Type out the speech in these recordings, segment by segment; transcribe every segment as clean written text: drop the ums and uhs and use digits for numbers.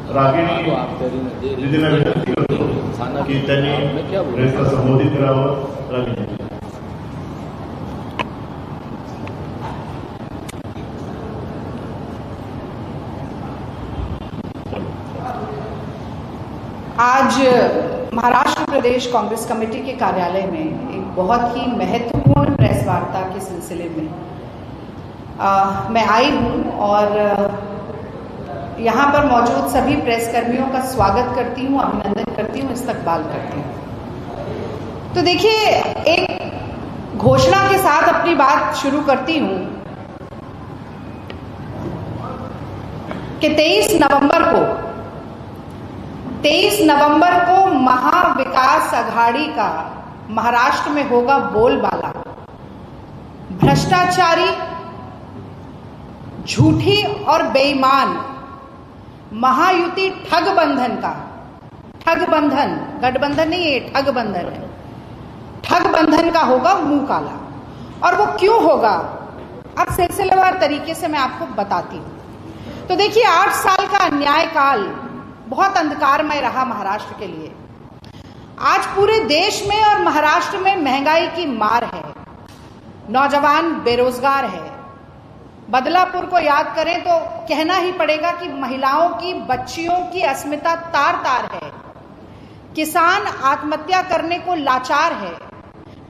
रागिणी दिदीला विनंती करतो की त्यांनी प्रेसला संबोधित करावं. रागिणी. आज महाराष्ट्र प्रदेश कांग्रेस कमेटी के कार्यालय में एक बहुत ही महत्वपूर्ण प्रेस वार्ता के सिलसिले में मैं आई हूं और यहाँ पर मौजूद सभी प्रेस कर्मियों का स्वागत करती हूँ, अभिनंदन करती हूँ, इस्तकबाल करती हूँ. तो देखिए, एक घोषणा के साथ अपनी बात शुरू करती हूँ कि 23 नवंबर को महाविकास अघाड़ी का महाराष्ट्र में होगा बोलबाला. भ्रष्टाचारी, झूठी और बेईमान महायुति ठगबंधन का, ठगबंधन, गठबंधन नहीं है, ठगबंधन है, ठगबंधन का होगा मुंह काला. और वो क्यों होगा, अब सिलसिलेवार तरीके से मैं आपको बताती हूं. तो देखिए, 8 साल का अन्याय काल बहुत अंधकारमय रहा महाराष्ट्र के लिए. आज पूरे देश में और महाराष्ट्र में महंगाई की मार है, नौजवान बेरोजगार है. बदलापुर को याद करें तो कहना ही पड़ेगा कि महिलाओं की, बच्चियों की अस्मिता तार तार है. किसान आत्महत्या करने को लाचार है.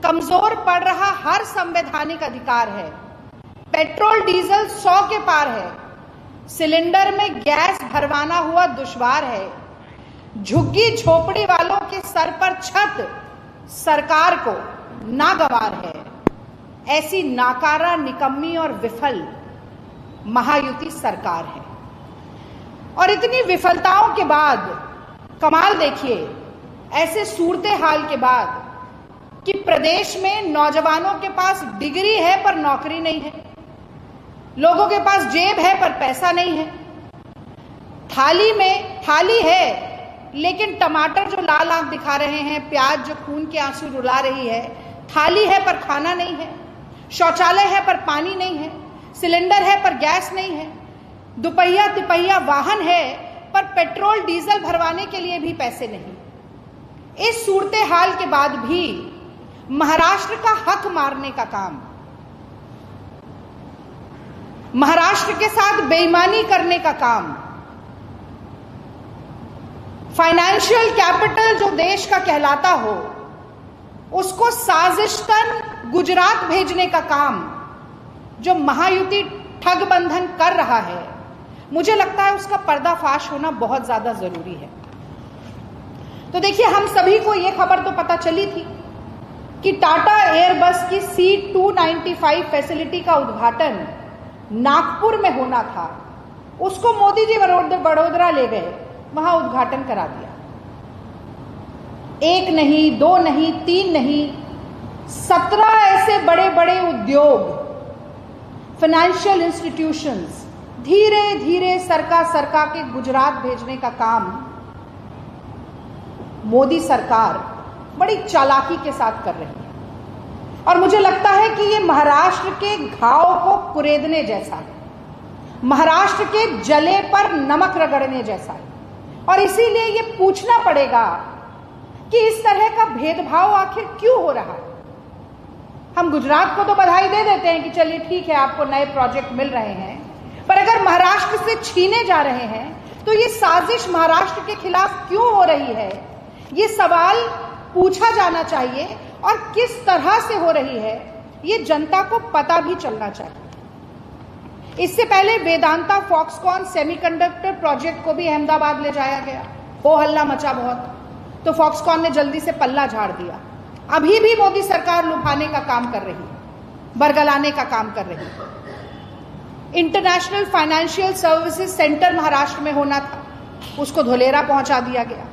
कमजोर पड़ रहा हर संवैधानिक अधिकार है. पेट्रोल डीजल 100 के पार है. सिलेंडर में गैस भरवाना हुआ दुश्वार है. झुग्गी झोपड़ी वालों के सर पर छत सरकार को नागवार है. ऐसी नाकारा, निकम्मी और विफल महायुति सरकार है. और इतनी विफलताओं के बाद कमाल देखिए, ऐसे सूरते हाल के बाद कि प्रदेश में नौजवानों के पास डिग्री है पर नौकरी नहीं है, लोगों के पास जेब है पर पैसा नहीं है, थाली में थाली है लेकिन टमाटर जो लाल आंख दिखा रहे हैं, प्याज जो खून के आंसू रुला रही है. थाली है पर खाना नहीं है, शौचालय है पर पानी नहीं है, सिलेंडर है पर गैस नहीं है, दुपहिया तिपहिया वाहन है पर पेट्रोल डीजल भरवाने के लिए भी पैसे नहीं. इस सूरते हाल के बाद भी महाराष्ट्र का हक मारने का काम, महाराष्ट्र के साथ बेईमानी करने का काम, फाइनेंशियल कैपिटल जो देश का कहलाता हो उसको साजिशतन गुजरात भेजने का काम जो महायुति ठगबंधन कर रहा है, मुझे लगता है उसका पर्दाफाश होना बहुत ज्यादा जरूरी है. तो देखिए, हम सभी को यह खबर तो पता चली थी कि टाटा एयरबस की C295 फैसिलिटी का उद्घाटन नागपुर में होना था. उसको मोदी जी वडोदरा ले गए, वहां उद्घाटन करा दिया. 1 नहीं, 2 नहीं, 3 नहीं, 17 ऐसे बड़े बड़े उद्योग, फाइनेंशियल इंस्टीट्यूशंस धीरे धीरे सरका के गुजरात भेजने का काम मोदी सरकार बड़ी चालाकी के साथ कर रही है. और मुझे लगता है कि ये महाराष्ट्र के घाव को कुरेदने जैसा है, महाराष्ट्र के जले पर नमक रगड़ने जैसा है. और इसीलिए ये पूछना पड़ेगा कि इस तरह का भेदभाव आखिर क्यों हो रहा है. हम गुजरात को तो बधाई दे देते हैं कि चलिए ठीक है, आपको नए प्रोजेक्ट मिल रहे हैं, पर अगर महाराष्ट्र से छीने जा रहे हैं तो ये साजिश महाराष्ट्र के खिलाफ क्यों हो रही है, ये सवाल पूछा जाना चाहिए. और किस तरह से हो रही है ये जनता को पता भी चलना चाहिए. इससे पहले वेदांता फॉक्सकॉन सेमीकंडक्टर प्रोजेक्ट को भी अहमदाबाद ले जाया गया, हो हल्ला मचा बहुत, तो फॉक्सकॉन ने जल्दी से पल्ला झाड़ दिया. अभी भी मोदी सरकार लुभाने का काम कर रही है, बरगलाने का काम कर रही है. International financial services centre Maharashtra में होना था, उसको धोलेरा पहुंचा दिया गया.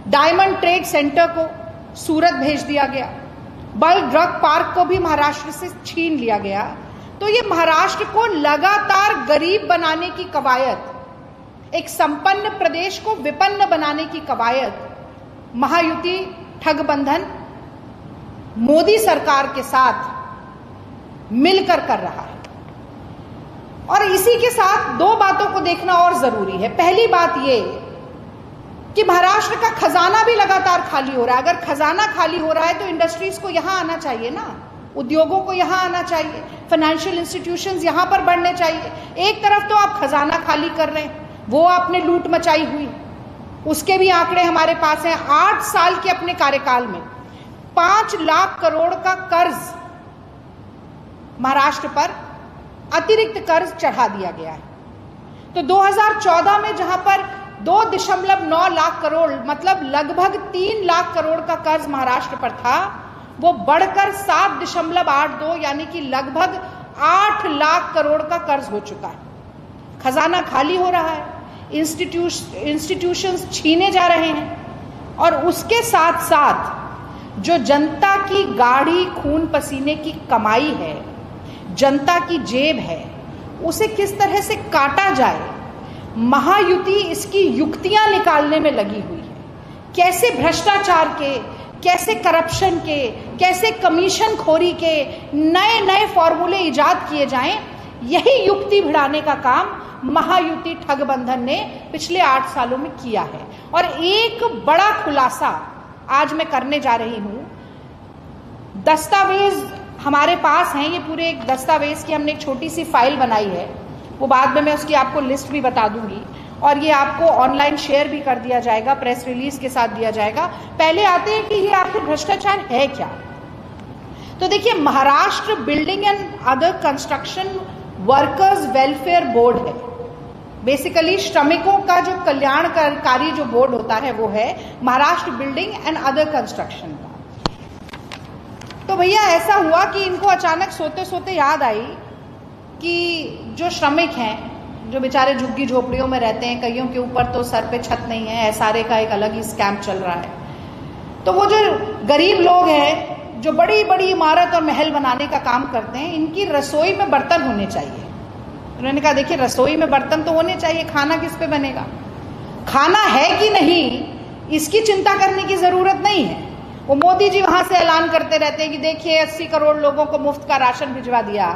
डायमंड ट्रेड सेंटर को सूरत भेज दिया गया. बल्क ड्रग पार्क को भी महाराष्ट्र से छीन लिया गया. तो ये महाराष्ट्र को लगातार गरीब बनाने की कवायद, एक संपन्न प्रदेश को विपन्न बनाने की कवायद महायुति ठगबंधन मोदी सरकार के साथ मिलकर कर रहा है. और इसी के साथ दो बातों को देखना और जरूरी है. पहली बात ये कि महाराष्ट्र का खजाना भी लगातार खाली हो रहा है। अगर खजाना खाली हो रहा है तो इंडस्ट्रीज को यहां आना चाहिए ना, उद्योगों को यहां आना चाहिए, फाइनेंशियल इंस्टीट्यूशंस यहां पर बढ़ने चाहिए। एक तरफ तो आप खजाना खाली कर रहे हैं, वो आपने लूट मचाई हुई, उसके भी आंकड़े हमारे पास हैं। 8 साल के अपने कार्यकाल में 5 लाख करोड़ का कर्ज महाराष्ट्र पर अतिरिक्त कर्ज चढ़ा दिया गया है। तो 2014 में जहां पर 2.9 लाख करोड़ मतलब लगभग 3 लाख करोड़ का कर्ज महाराष्ट्र पर था, वो बढ़कर 7.82 यानी कि लगभग 8 लाख करोड़ का कर्ज हो चुका है। खजाना खाली हो रहा है, इंस्टीट्यूशंस छीने जा रहे हैं, और उसके साथ साथ जो जनता की गाढ़ी खून पसीने की कमाई है, जनता की जेब है, उसे किस तरह से काटा जाए, महायुति इसकी युक्तियां निकालने में लगी हुई है। कैसे भ्रष्टाचार के, कैसे करप्शन के, कैसे कमीशन खोरी के नए नए फॉर्मूले इजाद किए जाएं, यही युक्ति भिड़ाने का काम महायुति ठगबंधन ने पिछले 8 सालों में किया है। और एक बड़ा खुलासा आज मैं करने जा रही हूं। दस्तावेज हमारे पास हैं, ये पूरे एक दस्तावेज की हमने एक छोटी सी फाइल बनाई है, वो बाद में मैं उसकी आपको लिस्ट भी बता दूंगी, और ये आपको ऑनलाइन शेयर भी कर दिया जाएगा, प्रेस रिलीज के साथ दिया जाएगा। पहले आते हैं कि ये आखिर भ्रष्टाचार है क्या। तो देखिए, Maharashtra building and other construction workers welfare board है। बेसिकली श्रमिकों का जो कल्याणकारी जो बोर्ड होता है वो है Maharashtra building and other construction का। तो भैया ऐसा हुआ कि इनको अचानक सोते सोते याद आई कि जो श्रमिक हैं, जो बेचारे झुग्गी झोपड़ियों में रहते हैं, कईयों के ऊपर तो सर पे छत नहीं है, एसआरए का एक अलग ही स्कैम चल रहा है, तो वो जो गरीब लोग हैं जो बड़ी बड़ी इमारत और महल बनाने का काम करते हैं, इनकी रसोई में बर्तन होने चाहिए। उन्होंने कहा देखिए, रसोई में बर्तन तो होने चाहिए, खाना किस पे बनेगा, खाना है कि नहीं इसकी चिंता करने की जरूरत नहीं है। वो मोदी जी वहां से ऐलान करते रहते हैं कि देखिए 80 करोड़ लोगों को मुफ्त का राशन भिजवा दिया,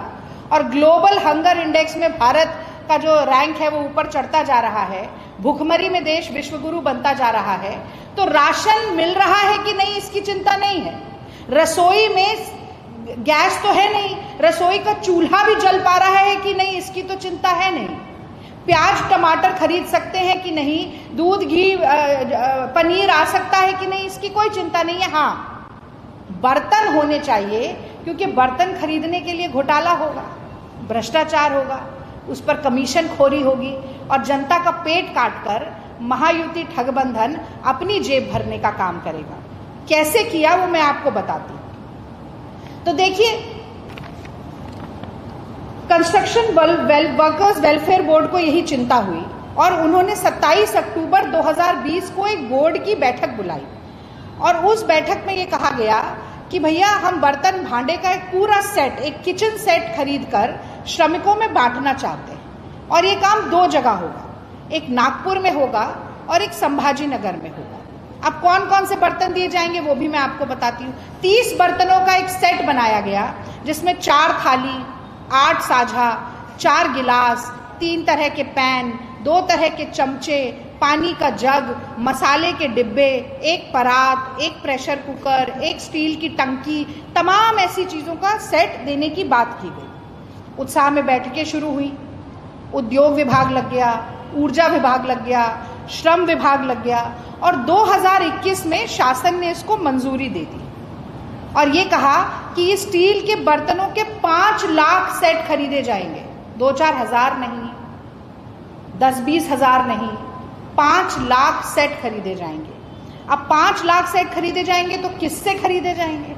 और ग्लोबल हंगर इंडेक्स में भारत का जो रैंक है वो ऊपर चढ़ता जा रहा है, भूखमरी में देश विश्वगुरु बनता जा रहा है। तो राशन मिल रहा है कि नहीं इसकी चिंता नहीं है, रसोई में गैस तो है नहीं, रसोई का चूल्हा भी जल पा रहा है कि नहीं इसकी तो चिंता है नहीं, प्याज टमाटर खरीद सकते हैं कि नहीं, दूध घी पनीर आ सकता है कि नहीं, इसकी कोई चिंता नहीं है। हाँ, बर्तन होने चाहिए, क्योंकि बर्तन खरीदने के लिए घोटाला होगा, भ्रष्टाचार होगा, उस पर कमीशन खोरी होगी, और जनता का पेट काटकर महायुति ठगबंधन अपनी जेब भरने का काम करेगा। कैसे किया वो मैं आपको बताती हूं। तो देखिए, कंस्ट्रक्शन वर्कर्स वेलफेयर बोर्ड को यही चिंता हुई, और उन्होंने 27 अक्टूबर 2020 को एक बोर्ड की बैठक बुलाई, और उस बैठक में ये कहा गया कि भैया हम बर्तन भांडे का एक पूरा सेट, एक किचन सेट खरीद कर श्रमिकों में बांटना चाहते हैं, और ये काम 2 जगह होगा, एक नागपुर में होगा और एक संभाजी नगर में होगा। अब कौन कौन से बर्तन दिए जाएंगे वो भी मैं आपको बताती हूँ। 30 बर्तनों का एक सेट बनाया गया, जिसमें 4 थाली, 8 साझा, 4 गिलास, 3 तरह के पैन, 2 तरह के चमचे, पानी का जग, मसाले के डिब्बे, एक परात, एक प्रेशर कुकर, एक स्टील की टंकी, तमाम ऐसी चीजों का सेट देने की बात की गई। उत्साह में बैठकें शुरू हुई, उद्योग विभाग लग गया, ऊर्जा विभाग लग गया, श्रम विभाग लग गया, और 2021 में शासन ने इसको मंजूरी दे दी, और ये कहा कि ये स्टील के बर्तनों के 5 लाख सेट खरीदे जाएंगे, 2-4 हजार नहीं, 10-20 हजार नहीं, 5 लाख सेट खरीदे जाएंगे। अब 5 लाख सेट खरीदे जाएंगे तो किससे खरीदे जाएंगे?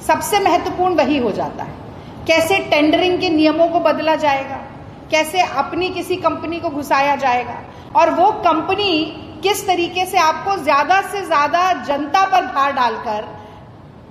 सबसे महत्वपूर्ण वही हो जाता है, कैसे टेंडरिंग के नियमों को बदला जाएगा, कैसे अपनी किसी कंपनी को घुसाया जाएगा, और वो कंपनी किस तरीके से आपको ज्यादा से ज्यादा जनता पर भार डालकर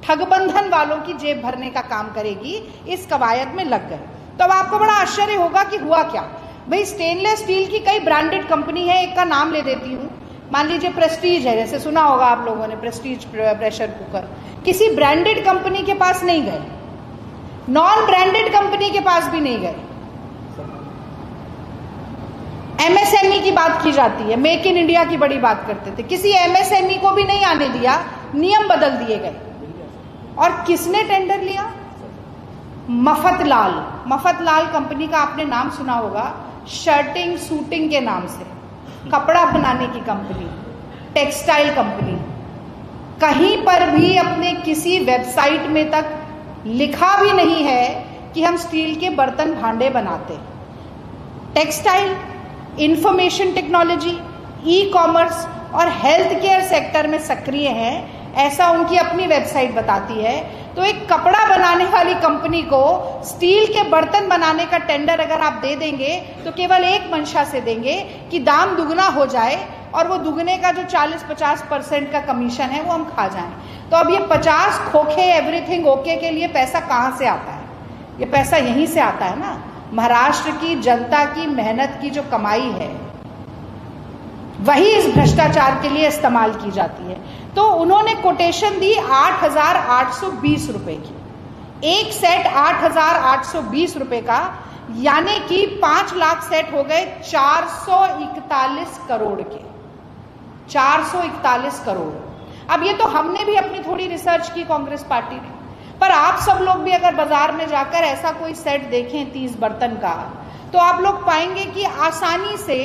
ठगबंधन वालों की जेब भरने का काम करेगी, इस कवायद में लग गए। तो अब आपको बड़ा आश्चर्य होगा कि हुआ क्या। भाई, स्टेनलेस स्टील की कई ब्रांडेड कंपनी है, एक का नाम ले देती हूँ, मान लीजिए प्रेस्टीज है, जैसे सुना होगा आप लोगों ने, प्रेस्टीज प्रेशर कुकर। किसी ब्रांडेड कंपनी के पास नहीं गए, नॉन ब्रांडेड कंपनी के पास भी नहीं गए, एमएसएमई की बात की जाती है, मेक इन इंडिया की बड़ी बात करते थे, किसी एमएसएमई को भी नहीं आने दिया, नियम बदल दिए गए। और किसने टेंडर लिया? मफतलाल कंपनी का आपने नाम सुना होगा, शर्टिंग सूटिंग के नाम से, कपड़ा बनाने की कंपनी, टेक्सटाइल कंपनी। कहीं पर भी अपने किसी वेबसाइट में तक लिखा भी नहीं है कि हम स्टील के बर्तन भांडे बनाते। Textile, information technology, e commerce और हेल्थ केयर सेक्टर में सक्रिय हैं, ऐसा उनकी अपनी वेबसाइट बताती है। तो एक कपड़ा बनाने वाली कंपनी को स्टील के बर्तन बनाने का टेंडर अगर आप दे देंगे तो केवल एक मंशा से देंगे कि दाम दुगना हो जाए और वो दुगने का जो 40-50% का कमीशन है वो हम खा जाएं। तो अब ये 50 खोखे एवरीथिंग ओके के लिए पैसा कहाँ से आता है? ये पैसा यहीं से आता है ना, महाराष्ट्र की जनता की मेहनत की जो कमाई है वही इस भ्रष्टाचार के लिए इस्तेमाल की जाती है। तो उन्होंने कोटेशन दी 8,820 रुपए की, एक सेट 8,820 रुपए का, यानी कि 5 लाख सेट हो गए 441 करोड़ के, 441 करोड़। अब ये तो हमने भी अपनी थोड़ी रिसर्च की कांग्रेस पार्टी ने, पर आप सब लोग भी अगर बाजार में जाकर ऐसा कोई सेट देखें 30 बर्तन का, तो आप लोग पाएंगे कि आसानी से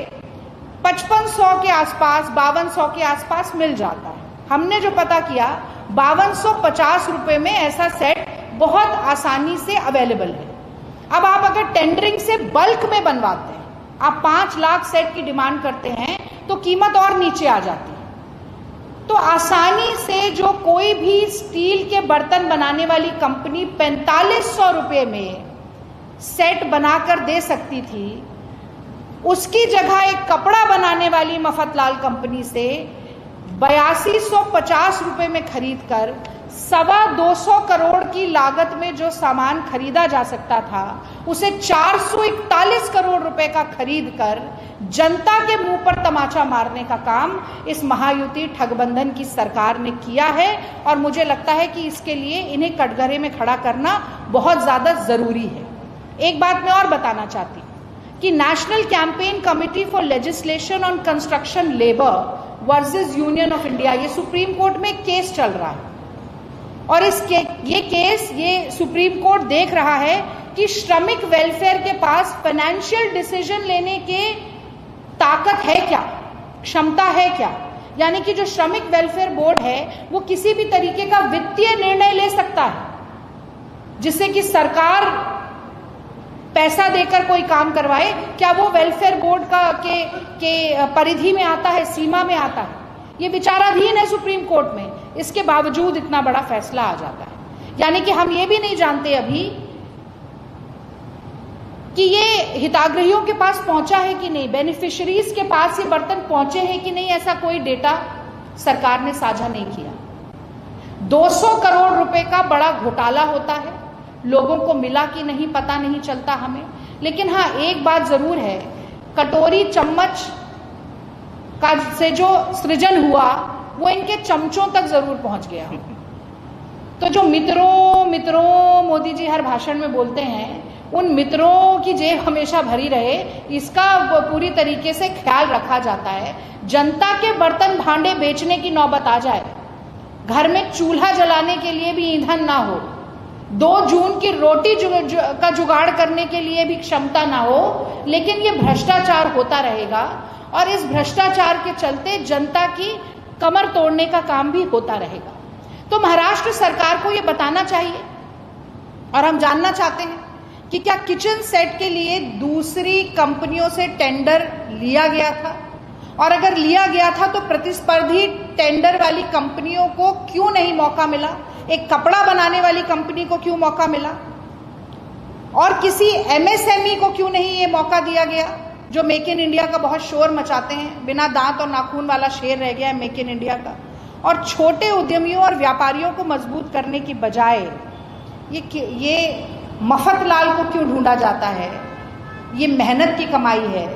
5500 के आसपास, 5200 के आसपास मिल जाता है। हमने जो पता किया 5250 रुपए में ऐसा सेट बहुत आसानी से अवेलेबल है। अब आप अगर टेंडरिंग से बल्क में बनवाते हैं, आप 5 लाख सेट की डिमांड करते हैं, तो कीमत और नीचे आ जाती है। तो आसानी से जो कोई भी स्टील के बर्तन बनाने वाली कंपनी 4500 रुपए में सेट बनाकर दे सकती थी, उसकी जगह एक कपड़ा बनाने वाली मफतलाल कंपनी से 8250 रुपए में खरीद कर 225 करोड़ की लागत में जो सामान खरीदा जा सकता था, उसे 441 करोड़ रुपए का खरीद कर जनता के मुंह पर तमाचा मारने का काम इस महायुति ठगबंधन की सरकार ने किया है। और मुझे लगता है कि इसके लिए इन्हें कटघरे में खड़ा करना बहुत ज्यादा जरूरी है। एक बात मैं और बताना चाहती हूँ कि national campaign committee for legislation on construction labour versus union of India, ये सुप्रीम कोर्ट में केस चल रहा है। और ये सुप्रीम कोर्ट देख रहा है कि श्रमिक वेलफेयर के पास फाइनेंशियल डिसीजन लेने के ताकत है क्या, क्षमता है क्या। यानी कि जो श्रमिक वेलफेयर बोर्ड है वो किसी भी तरीके का वित्तीय निर्णय ले सकता है जिससे कि सरकार पैसा देकर कोई काम करवाए। क्या वो वेलफेयर बोर्ड के परिधि में आता है, सीमा में आता है? ये विचाराधीन है सुप्रीम कोर्ट में, इसके बावजूद इतना बड़ा फैसला आ जाता है। यानी कि हम ये भी नहीं जानते अभी कि ये हिताग्रहियों के पास पहुंचा है कि नहीं, बेनिफिशियरीज के पास ये बर्तन पहुंचे हैं कि नहीं, ऐसा कोई डेटा सरकार ने साझा नहीं किया। 200 करोड़ रुपए का बड़ा घोटाला होता है, लोगों को मिला कि नहीं पता नहीं चलता हमें। लेकिन हाँ, एक बात जरूर है, कटोरी चम्मच का से जो सृजन हुआ वो इनके चमचों तक जरूर पहुंच गया। तो जो मित्रों मोदी जी हर भाषण में बोलते हैं, उन मित्रों की जेब हमेशा भरी रहे, इसका पूरी तरीके से ख्याल रखा जाता है। जनता के बर्तन भांडे बेचने की नौबत आ जाए, घर में चूल्हा जलाने के लिए भी ईंधन ना हो, 2 जून की रोटी का जुगाड़ करने के लिए भी क्षमता ना हो, लेकिन ये भ्रष्टाचार होता रहेगा। और इस भ्रष्टाचार के चलते जनता की कमर तोड़ने का काम भी होता रहेगा। तो महाराष्ट्र सरकार को ये बताना चाहिए, और हम जानना चाहते हैं कि क्या किचन सेट के लिए दूसरी कंपनियों से टेंडर लिया गया था, और अगर लिया गया था तो प्रतिस्पर्धी टेंडर वाली कंपनियों को क्यों नहीं मौका मिला, एक कपड़ा बनाने वाली कंपनी को क्यों मौका मिला, और किसी एमएसएमई को क्यों नहीं ये मौका दिया गया, जो मेक इन इंडिया का बहुत शोर मचाते हैं। बिना दांत और नाखून वाला शेर रह गया है मेक इन इंडिया का। और छोटे उद्यमियों और व्यापारियों को मजबूत करने की बजाय ये मफतलाल को क्यों ढूंढा जाता है? ये मेहनत की कमाई है,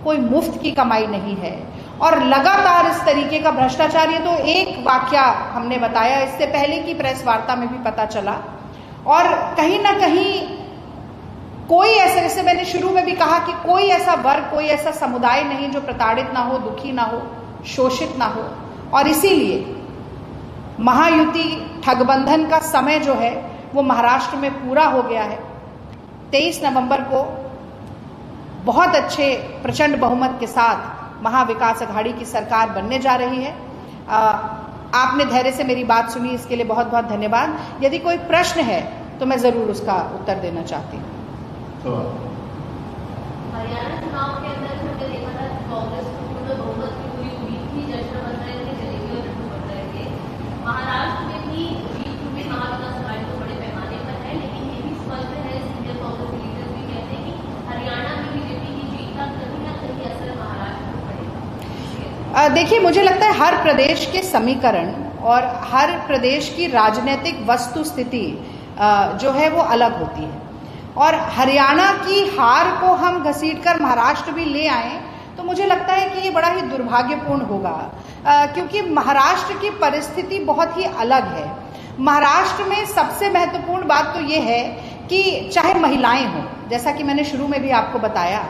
कोई मुफ्त की कमाई नहीं है। और लगातार इस तरीके का भ्रष्टाचार, ये तो एक वाकया हमने बताया, इससे पहले की प्रेस वार्ता में भी पता चला। और कहीं ना कहीं कोई ऐसा, जैसे मैंने शुरू में भी कहा कि कोई ऐसा वर्ग, कोई ऐसा समुदाय नहीं जो प्रताड़ित ना हो, दुखी ना हो, शोषित ना हो। और इसीलिए महायुति ठगबंधन का समय जो है वो महाराष्ट्र में पूरा हो गया है। 23 नवंबर को बहुत अच्छे प्रचंड बहुमत के साथ महाविकास अघाड़ी की सरकार बनने जा रही है। आपने धैर्य से मेरी बात सुनी, इसके लिए बहुत बहुत धन्यवाद। यदि कोई प्रश्न है तो मैं जरूर उसका उत्तर देना चाहती हूँ। हरियाणा चुनाव के अंदर हमने देखा था कांग्रेस को बहुमत की पूरी उम्मीद थी, जश्न बन रहे थे, जलेबी और लड्डू बन रहे थे। महाराष्ट्र में भी जीत क्योंकि महाविकास अघाड़ी तो बड़े पैमाने पर है, लेकिन ये भी स्पष्ट है, सीनियर कांग्रेस लीडर भी कहते हैं कि हरियाणा में बीजेपी की जीत का कहीं ना कहीं असर महाराष्ट्र में पड़ेगा। देखिए, मुझे लगता है हर प्रदेश के समीकरण और हर प्रदेश की राजनीतिक वस्तु स्थिति जो है वो अलग होती है। और हरियाणा की हार को हम घसीटकर महाराष्ट्र भी ले आए तो मुझे लगता है कि ये बड़ा ही दुर्भाग्यपूर्ण होगा, क्योंकि महाराष्ट्र की परिस्थिति बहुत ही अलग है। महाराष्ट्र में सबसे महत्वपूर्ण बात तो ये है कि चाहे महिलाएं हों, जैसा कि मैंने शुरू में भी आपको बताया,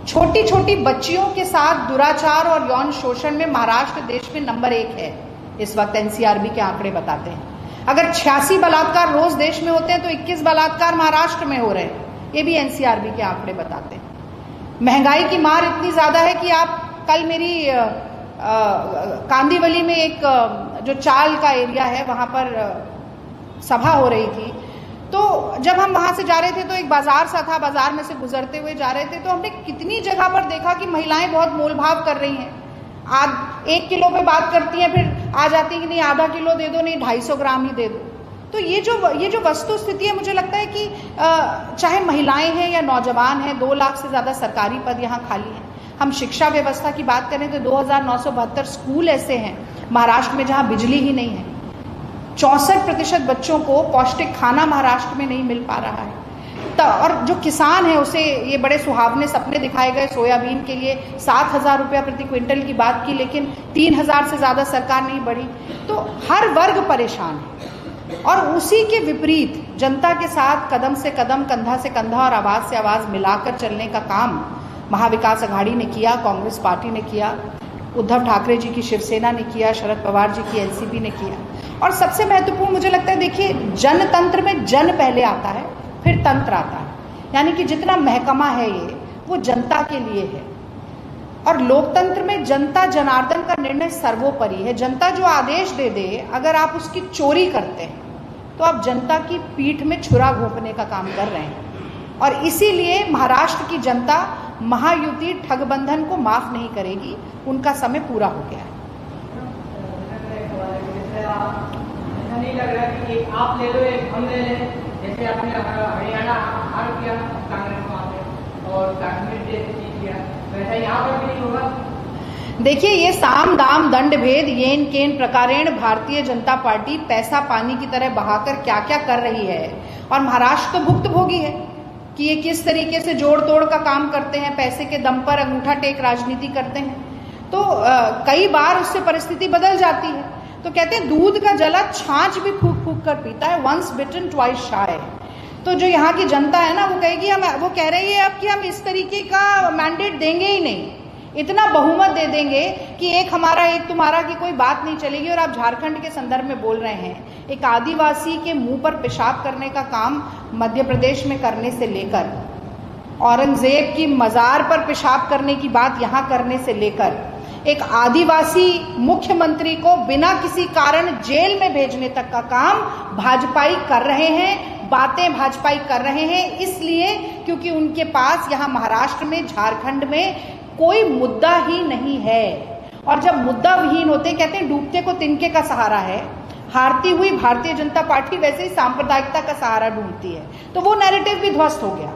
छोटी छोटी बच्चियों के साथ दुराचार और यौन शोषण में महाराष्ट्र देश में नंबर 1 है। इस वक्त एनसीआरबी के आंकड़े बताते हैं। अगर 86 बलात्कार रोज देश में होते हैं तो 21 बलात्कार महाराष्ट्र में हो रहे हैं, ये भी एनसीआरबी के आंकड़े बताते हैं। महंगाई की मार इतनी ज्यादा है कि आप कल मेरी कांदीवली में एक जो चाल का एरिया है वहां पर सभा हो रही थी, तो जब हम वहां से जा रहे थे तो एक बाजार सा था, बाजार में से गुजरते हुए जा रहे थे तो हमने कितनी जगह पर देखा कि महिलाएं बहुत मोलभाव कर रही हैं। आज 1 किलो पे बात करती हैं, फिर आ जाती है कि नहीं आधा किलो दे दो, नहीं 250 ग्राम ही दे दो। तो ये जो वस्तु स्थिति है, मुझे लगता है कि चाहे महिलाएं हैं या नौजवान हैं, 2 लाख से ज्यादा सरकारी पद यहाँ खाली हैं। हम शिक्षा व्यवस्था की बात करें तो 2972 स्कूल ऐसे हैं महाराष्ट्र में जहाँ बिजली ही नहीं है। 64% बच्चों को पौष्टिक खाना महाराष्ट्र में नहीं मिल पा रहा है। और जो किसान है उसे ये बड़े सुहावने सपने दिखाए गए सोयाबीन के लिए 7,000 रुपया प्रति क्विंटल की बात की, लेकिन 3,000 से ज्यादा सरकार नहीं बढ़ी। तो हर वर्ग परेशान है। और उसी के विपरीत जनता के साथ कदम से कदम, कंधा से कंधा और आवाज से आवाज मिलाकर चलने का काम महाविकास अघाड़ी ने किया, कांग्रेस पार्टी ने किया, उद्धव ठाकरे जी की शिवसेना ने किया, शरद पवार जी की एनसीपी ने किया। और सबसे महत्वपूर्ण मुझे लगता है, देखिए, जनतंत्र में जन पहले आता है, फिर तंत्र आता है। यानी कि जितना महकमा है ये वो जनता के लिए है। और लोकतंत्र में जनता जनार्दन का निर्णय सर्वोपरि है। जनता जो आदेश दे दे, अगर आप उसकी चोरी करते हैं तो आप जनता की पीठ में छुरा घोंपने का काम कर रहे हैं। और इसीलिए महाराष्ट्र की जनता महायुति ठगबंधन को माफ नहीं करेगी। उनका समय पूरा हो गया है। नहीं लग रहा कि एक आप ले लो एक हम ले लें, जैसे आपने हरियाणा हार किया कांग्रेस वहां पे और कश्मीर जीत किया, वैसा यहाँ पर भी नहीं होगा। देखिए, ये साम दाम दंड भेद येन केन प्रकारेण भारतीय जनता पार्टी पैसा पानी की तरह बहाकर क्या क्या कर रही है। और महाराष्ट्र तो भुक्तभोगी है कि ये किस तरीके से जोड़ तोड़ का काम करते हैं, पैसे के दम पर अंगूठा टेक राजनीति करते हैं। तो कई बार उससे परिस्थिति बदल जाती है। तो कहते हैं दूध का जला छाछ भी फूक फूक कर पीता है, वंस बिटन ट्वाइस शाय। तो जो यहाँ की जनता है ना, वो कहेगी, वो कह रही है अब कि हम इस तरीके का मैंडेट देंगे ही नहीं, इतना बहुमत दे देंगे कि एक हमारा एक तुम्हारा की कोई बात नहीं चलेगी। और आप झारखंड के संदर्भ में बोल रहे हैं, एक आदिवासी के मुंह पर पेशाब करने का काम मध्य प्रदेश में करने से लेकर औरंगजेब की मजार पर पेशाब करने की बात यहाँ करने से लेकर एक आदिवासी मुख्यमंत्री को बिना किसी कारण जेल में भेजने तक का काम भाजपाई कर रहे हैं, बातें भाजपाई कर रहे हैं। इसलिए क्योंकि उनके पास यहाँ महाराष्ट्र में, झारखंड में कोई मुद्दा ही नहीं है। और जब मुद्दा विहीन होते, कहते हैं डूबते को तिनके का सहारा है, हारती हुई भारतीय जनता पार्टी वैसे ही सांप्रदायिकता का सहारा ढूंढती है। तो वो नैरेटिव भी ध्वस्त हो गया।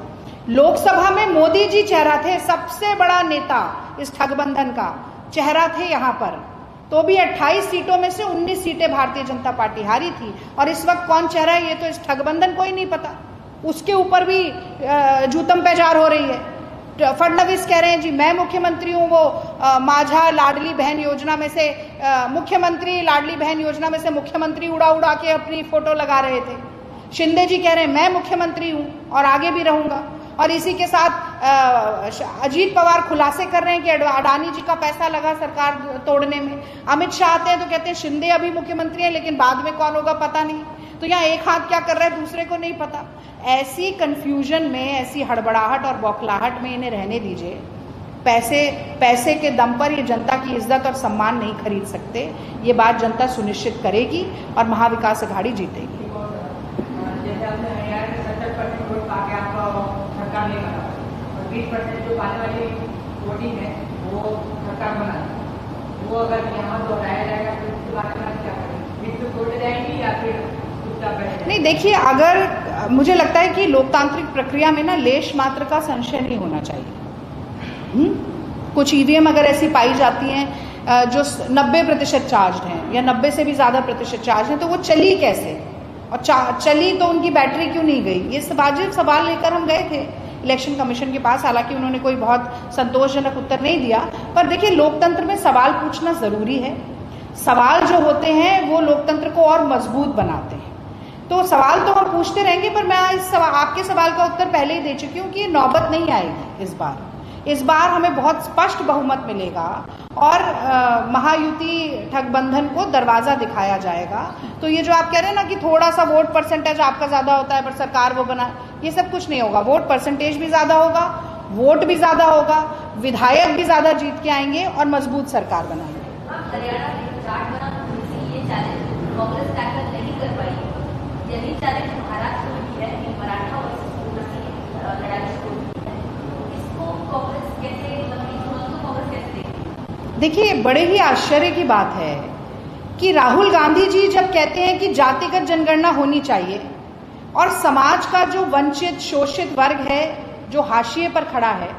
लोकसभा में मोदी जी चेहरा थे, सबसे बड़ा नेता इस ठगबंधन का चेहरा थे यहाँ पर, तो भी 28 सीटों में से 19 सीटें भारतीय जनता पार्टी हारी थी। और इस वक्त कौन चेहरा है ये तो इस ठगबंधन को ही नहीं पता। उसके ऊपर भी जूतम पैजार हो रही है। फडणवीस कह रहे हैं जी मैं मुख्यमंत्री हूं, वो माझा लाडली बहन योजना में से मुख्यमंत्री, लाडली बहन योजना में से मुख्यमंत्री उड़ा उड़ा के अपनी फोटो लगा रहे थे। शिंदे जी कह रहे हैं मैं मुख्यमंत्री हूं और आगे भी रहूंगा, और इसी के साथ अजीत पवार खुलासे कर रहे हैं कि अडानी जी का पैसा लगा सरकार तोड़ने में। अमित शाह आते हैं तो कहते हैं शिंदे अभी मुख्यमंत्री हैं लेकिन बाद में कौन होगा पता नहीं। तो यहाँ एक हाथ क्या कर रहा है दूसरे को नहीं पता। ऐसी कंफ्यूजन में, ऐसी हड़बड़ाहट और बौखलाहट में इन्हें रहने दीजिए। पैसे के दम पर ये जनता की इज्जत और सम्मान नहीं खरीद सकते। ये बात जनता सुनिश्चित करेगी और महाविकास अघाड़ी जीतेगी। जैसे आपने हरियाणा में 70% वोट पा के आपका सरकार नहीं बना और 20% जो पाने वाली वोटिंग है वो सरकार बना, वो अगर यहाँ दोहराया जाएगा तो उसके बारे में क्या करेंगे? फिर तो वोट जाएंगी या फिर चुपचाप बैठेंगे? नहीं, देखिए, अगर मुझे लगता है कि लोकतांत्रिक प्रक्रिया में ना लेश मात्र का संशय नहीं होना चाहिए। कुछ ईवीएम अगर ऐसी पाई जाती हैं जो 90% चार्ज हैं या 90 से भी ज्यादा प्रतिशत चार्ज हैं, तो वो चली कैसे, और चली तो उनकी बैटरी क्यों नहीं गई? ये वाजिब सवाल लेकर हम गए थे इलेक्शन कमीशन के पास। हालांकि उन्होंने कोई बहुत संतोषजनक उत्तर नहीं दिया, पर देखिए लोकतंत्र में सवाल पूछना जरूरी है। सवाल जो होते हैं वो लोकतंत्र को और मजबूत बनाते हैं। तो सवाल तो हम पूछते रहेंगे, पर मैं आपके सवाल का उत्तर पहले ही दे चुकी हूँ कि ये नौबत नहीं आएगी इस बार हमें बहुत स्पष्ट बहुमत मिलेगा और महायुति ठगबंधन को दरवाजा दिखाया जाएगा। तो ये जो आप कह रहे हैं ना कि थोड़ा सा वोट परसेंटेज आपका ज्यादा होता है पर सरकार वो बना, ये सब कुछ नहीं होगा। वोट परसेंटेज भी ज्यादा होगा, वोट भी ज्यादा होगा, विधायक भी ज्यादा जीत के आएंगे और मजबूत सरकार बनाएंगे। हरियाणा में चार्ट बना ये चैलेंज कांग्रेस टैकल नहीं कर पाई, यही चैलेंज महाराष्ट्र में भी है कि मराठा लड़ाई शुरू की है। इसको कांग्रेस कैसे, कांग्रेस कैसे? देखिए, बड़े ही आश्चर्य की बात है कि राहुल गांधी जी जब कहते हैं कि जातिगत जनगणना होनी चाहिए और समाज का जो वंचित शोषित वर्ग है, जो हाशिए पर खड़ा है,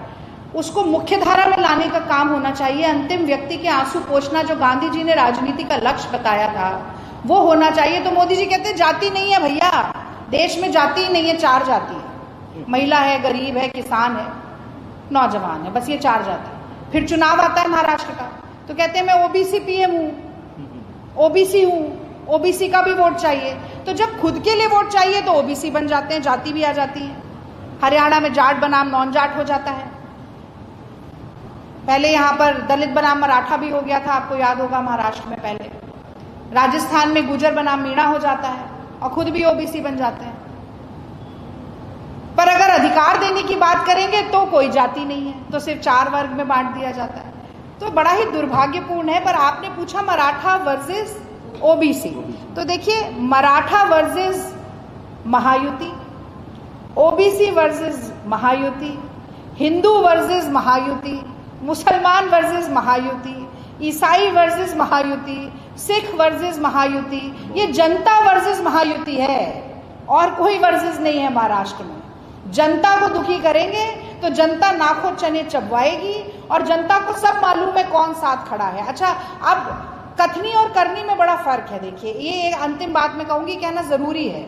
उसको मुख्यधारा में लाने का काम होना चाहिए। अंतिम व्यक्ति के आंसू पोंछना जो गांधी जी ने राजनीति का लक्ष्य बताया था वो होना चाहिए। तो मोदी जी कहते हैं जाति नहीं है भैया, देश में जाति ही नहीं है, 4 जाति है, महिला है, गरीब है, किसान है, नौजवान है, बस ये 4 जाति। फिर चुनाव आता है महाराष्ट्र का तो कहते हैं मैं ओबीसी पीएम हूं, ओबीसी हूं, ओबीसी का भी वोट चाहिए। तो जब खुद के लिए वोट चाहिए तो ओबीसी बन जाते हैं, जाति भी आ जाती है। हरियाणा में जाट बनाम नॉन जाट हो जाता है। पहले यहां पर दलित बनाम मराठा भी हो गया था, आपको याद होगा महाराष्ट्र में पहले। राजस्थान में गुजर बनाम मीणा हो जाता है और खुद भी ओबीसी बन जाते हैं। पर अगर अधिकार देने की बात करेंगे तो कोई जाति नहीं है, तो सिर्फ 4 वर्ग में बांट दिया जाता है। तो बड़ा ही दुर्भाग्यपूर्ण है। पर आपने पूछा मराठा वर्सेस ओबीसी, तो देखिए Maratha versus Mahayuti, OBC versus Mahayuti, Hindu versus Mahayuti, मुसलमान वर्सेस महायुति, ईसाई वर्सेस महायुति, सिख वर्सेस महायुति, ये जनता वर्सेस महायुति है और कोई वर्सेस नहीं है। महाराष्ट्र में जनता को दुखी करेंगे तो जनता नाखो चने चबवाएगी और जनता को सब मालूम है कौन साथ खड़ा है। अच्छा, अब कथनी और करनी में बड़ा फर्क है। देखिए, ये एक अंतिम बात में कहूंगी, कहना जरूरी है।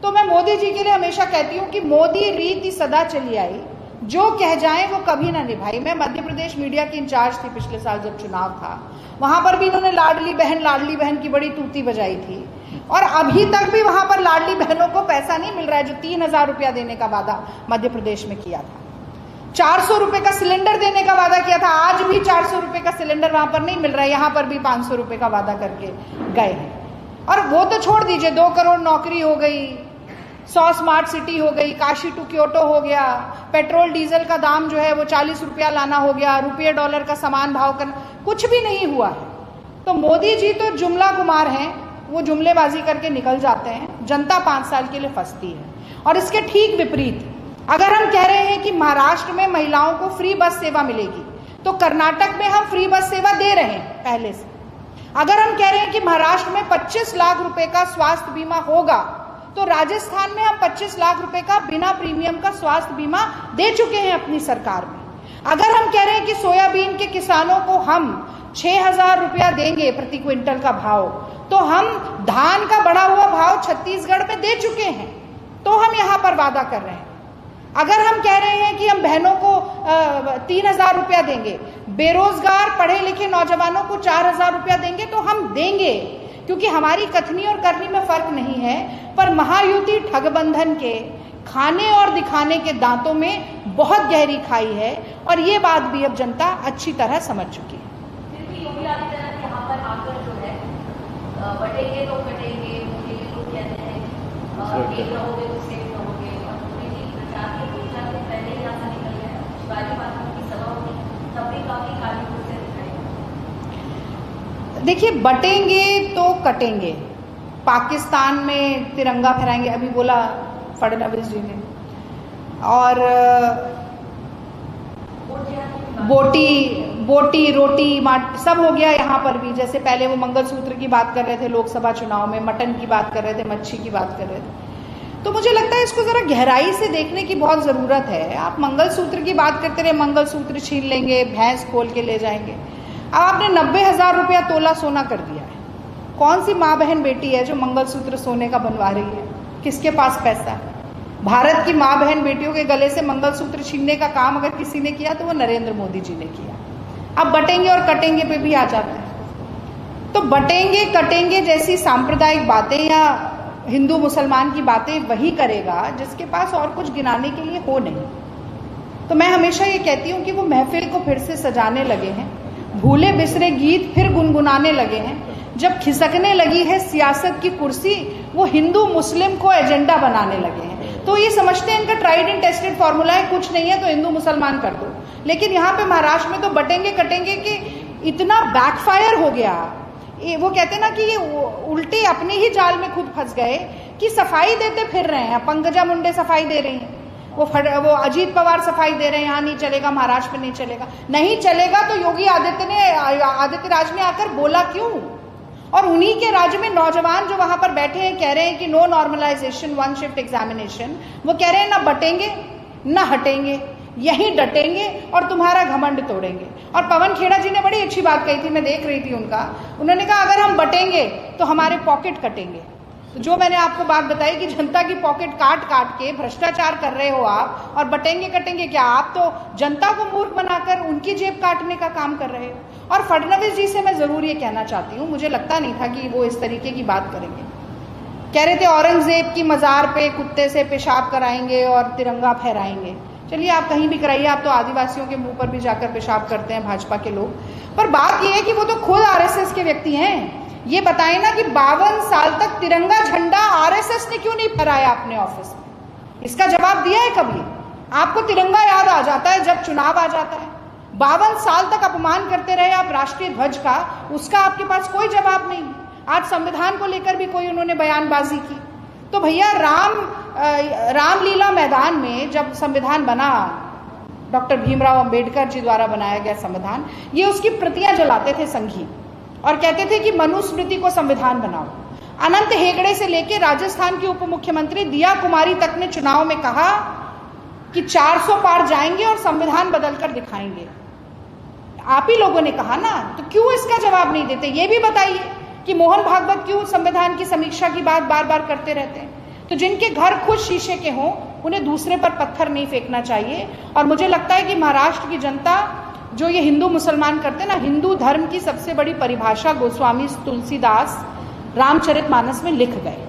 तो मैं मोदी जी के लिए हमेशा कहती हूं कि मोदी रीति सदा चली आई, जो कह जाए वो कभी ना निभाई। मैं मध्य प्रदेश मीडिया की इंचार्ज थी पिछले साल जब चुनाव था, वहां पर भी इन्होंने लाडली बहन की बड़ी तूती बजाई थी और अभी तक भी वहां पर लाडली बहनों को पैसा नहीं मिल रहा है जो 3000 रुपया देने का वादा मध्य प्रदेश में किया था। 400 रुपए का सिलेंडर देने का वादा किया था, आज भी 400 रुपए का सिलेंडर वहां पर नहीं मिल रहा है, यहां पर भी 500 रुपए का वादा करके गए हैं। और वो तो छोड़ दीजिए, 2 करोड़ नौकरी हो गई, 100 स्मार्ट सिटी हो गई, काशी टू क्योटो हो गया, पेट्रोल डीजल का दाम जो है वो 40 रुपया लाना हो गया, रुपये डॉलर का समान भाव करना, कुछ भी नहीं हुआ है। तो मोदी जी तो जुमला कुमार हैं, वो जुमलेबाजी करके निकल जाते हैं, जनता 5 साल के लिए फंसती है। और इसके ठीक विपरीत अगर हम कह रहे हैं कि महाराष्ट्र में महिलाओं को फ्री बस सेवा मिलेगी, तो कर्नाटक में हम फ्री बस सेवा दे रहे हैं पहले से। अगर हम कह रहे हैं कि महाराष्ट्र में 25 लाख रुपए का स्वास्थ्य बीमा होगा, तो राजस्थान में हम 25 लाख रुपए का बिना प्रीमियम का स्वास्थ्य बीमा दे चुके हैं अपनी सरकार में। अगर हम कह रहे हैं कि सोयाबीन के किसानों को हम 6000 रुपया देंगे प्रति क्विंटल का भाव, तो हम धान का बढ़ा हुआ भाव छत्तीसगढ़ में दे चुके हैं, तो हम यहां पर वादा कर रहे हैं। अगर हम कह रहे हैं कि हम बहनों को 3000 रुपया देंगे, बेरोजगार पढ़े लिखे नौजवानों को 4000 रुपया देंगे, तो हम देंगे, क्योंकि हमारी कथनी और करनी में फर्क नहीं है, पर महायुति ठगबंधन के खाने और दिखाने के दांतों में बहुत गहरी खाई है और ये बात भी अब जनता अच्छी तरह समझ चुकी है। फिर भी योगी आदित्यनाथ यहाँ पर आकर जो है बटेंगे तो कटेंगे, मोदी जी लोग कहते हैं एक रहोगे तो सेफ रहोगे, और मोदी जी प्रचार के 2-4 दिन पहले ही यहाँ से निकल गए, शिवाजी महाराज की सभा होगी तब भी काफी काली से दिखाई। देखिए, बटेंगे तो कटेंगे, पाकिस्तान में तिरंगा फहराएंगे, अभी बोला फडणवीस जी ने, और बोटी रोटी माट सब हो गया यहाँ पर भी। जैसे पहले वो मंगलसूत्र की बात कर रहे थे लोकसभा चुनाव में, मटन की बात कर रहे थे, मच्छी की बात कर रहे थे। तो मुझे लगता है इसको जरा गहराई से देखने की बहुत जरूरत है। आप मंगलसूत्र की बात करते रहे, मंगलसूत्र छीन लेंगे, भैंस खोल के ले जाएंगे। अब आपने 90,000 रुपया तोला सोना कर दिया है। कौन सी माँ बहन बेटी है जो मंगलसूत्र सोने का बनवा रही है? किसके पास पैसा है? भारत की माँ बहन बेटियों के गले से मंगलसूत्र छीनने का काम अगर किसी ने किया तो वो नरेंद्र मोदी जी ने किया। अब बटेंगे और कटेंगे पे भी आ जाते हैं। तो बटेंगे कटेंगे जैसी सांप्रदायिक बातें या हिंदू मुसलमान की बातें वही करेगा जिसके पास और कुछ गिनाने के लिए हो नहीं। तो मैं हमेशा ये कहती हूँ कि वो महफिल को फिर से सजाने लगे हैं, भूले बिसरे गीत फिर गुनगुनाने लगे हैं। जब खिसकने लगी है सियासत की कुर्सी, वो हिंदू मुस्लिम को एजेंडा बनाने लगे हैं। तो ये समझते हैं इनका ट्राइड एंड टेस्टेड फॉर्मूला है, कुछ नहीं है तो हिंदू मुसलमान कर दो। लेकिन यहाँ पे महाराष्ट्र में तो बटेंगे कटेंगे कि इतना बैकफायर हो गया। वो कहते हैं ना कि ये उल्टे अपने ही जाल में खुद फंस गए कि सफाई देते फिर रहे हैं। पंकजा मुंडे सफाई दे रही हैं, वो अजीत पवार सफाई दे रहे हैं, यहाँ नहीं चलेगा, महाराष्ट्र में नहीं चलेगा। नहीं चलेगा तो योगी आदित्यराज ने आकर बोला क्यों? और उन्हीं के राज्य में नौजवान जो वहां पर बैठे हैं कह रहे हैं कि no normalization, one shift examination. वो कह रहे हैं ना बटेंगे ना हटेंगे, यहीं डटेंगे और तुम्हारा घमंड तोड़ेंगे। और पवन खेड़ा जी ने बड़ी अच्छी बात कही थी, मैं देख रही थी उनका। उन्होंने कहा अगर हम बटेंगे तो हमारे पॉकेट कटेंगे। तो जो मैंने आपको बात बताई कि जनता की पॉकेट काट काट के भ्रष्टाचार कर रहे हो आप, और बटेंगे कटेंगे क्या? आप तो जनता को मूर्ख बनाकर उनकी जेब काटने का काम कर रहे हो। और फडणवीस जी से मैं जरूर ये कहना चाहती हूँ, मुझे लगता नहीं था कि वो इस तरीके की बात करेंगे। कह रहे थे औरंगजेब की मजार पे कुत्ते से पेशाब कराएंगे और तिरंगा फहराएंगे। चलिए आप कहीं भी कराइए, आप तो आदिवासियों के मुंह पर भी जाकर पेशाब करते हैं भाजपा के लोग। पर बात यह है कि वो तो खुद आरएसएस के व्यक्ति हैं। ये बताए ना कि 52 साल तक तिरंगा झंडा आरएसएस ने क्यों नहीं फहराया अपने ऑफिस में? इसका जवाब दिया है कभी? आपको तिरंगा याद आ जाता है जब चुनाव आ जाता है। 52 साल तक अपमान करते रहे आप राष्ट्रीय ध्वज का, उसका आपके पास कोई जवाब नहीं। आज संविधान को लेकर भी कोई उन्होंने बयानबाजी की। तो भैया रामलीला मैदान में जब संविधान बना, डॉक्टर भीमराव अंबेडकर जी द्वारा बनाया गया संविधान, ये उसकी प्रतियां जलाते थे संघी और कहते थे कि मनुस्मृति को संविधान बनाओ। अनंत हेगड़े से लेकर राजस्थान की उप मुख्यमंत्री दिया कुमारी तक ने चुनाव में कहा कि 400 पार जाएंगे और संविधान बदलकर दिखाएंगे। आप ही लोगों ने कहा ना, तो क्यों इसका जवाब नहीं देते? ये भी बताइए कि मोहन भागवत क्यों संविधान की समीक्षा की बात बार बार करते रहते हैं। तो जिनके घर खुद शीशे के हों उन्हें दूसरे पर पत्थर नहीं फेंकना चाहिए। और मुझे लगता है कि महाराष्ट्र की जनता जो ये हिंदू मुसलमान करते हैं ना, हिंदू धर्म की सबसे बड़ी परिभाषा गोस्वामी तुलसीदास रामचरितमानस में लिख गए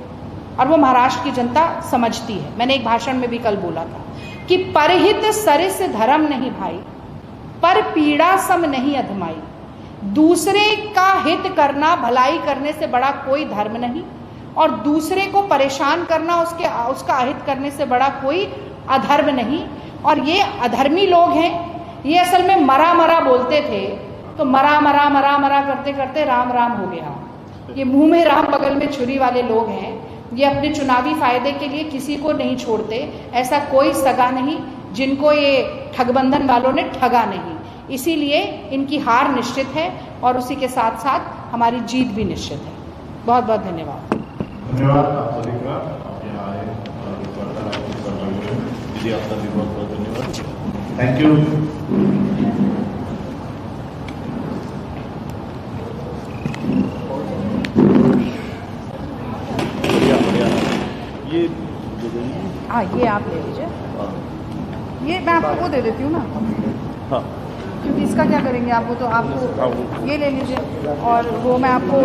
और वो महाराष्ट्र की जनता समझती है। मैंने एक भाषण में भी कल बोला था कि परहित सरिस धर्म नहीं भाई, पर पीड़ा सम नहीं अधमाई। दूसरे का हित करना, भलाई करने से बड़ा कोई धर्म नहीं, और दूसरे को परेशान करना, उसका अहित करने से बड़ा कोई अधर्म नहीं। और ये अधर्मी लोग हैं, ये असल में मरा मरा बोलते थे, तो मरा मरा मरा मरा करते करते राम राम हो गया। ये मुंह में राम बगल में छुरी वाले लोग हैं। ये अपने चुनावी फायदे के लिए किसी को नहीं छोड़ते। ऐसा कोई सगा नहीं जिनको ये ठगबंधन वालों ने ठगा नहीं। इसीलिए इनकी हार निश्चित है और उसी के साथ साथ हमारी जीत भी निश्चित है। बहुत बहुत धन्यवाद। धन्यवाद आप सभी का, आप यहाँ आए और इस वार्तालाप को सहभागी हुए। दीदी आपका भी बहुत बहुत धन्यवाद। Thank you. ये आप ले लीजिए। ये मैं आपको वो दे देती हूँ ना। हाँ। क्योंकि इसका क्या करेंगे आप? वो तो आपको ये ले लीजिए और वो मैं आपको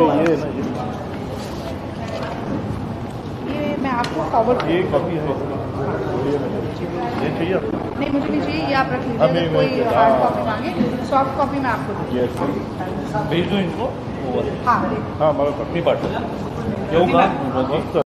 आपको फॉरवर्ड ये कॉपी है ये चाहिए आपको? नहीं, मुझे नहीं चाहिए, ये आप रख लीजिए। हाँ, अगर मैं- कोई मैं- हार्ड हाँ। कॉपी मांगे, सॉफ्ट कॉपी मैं आपको दूँ। येस भेज दो इनको हाँ हाँ मला मी पाठवतो येऊ का?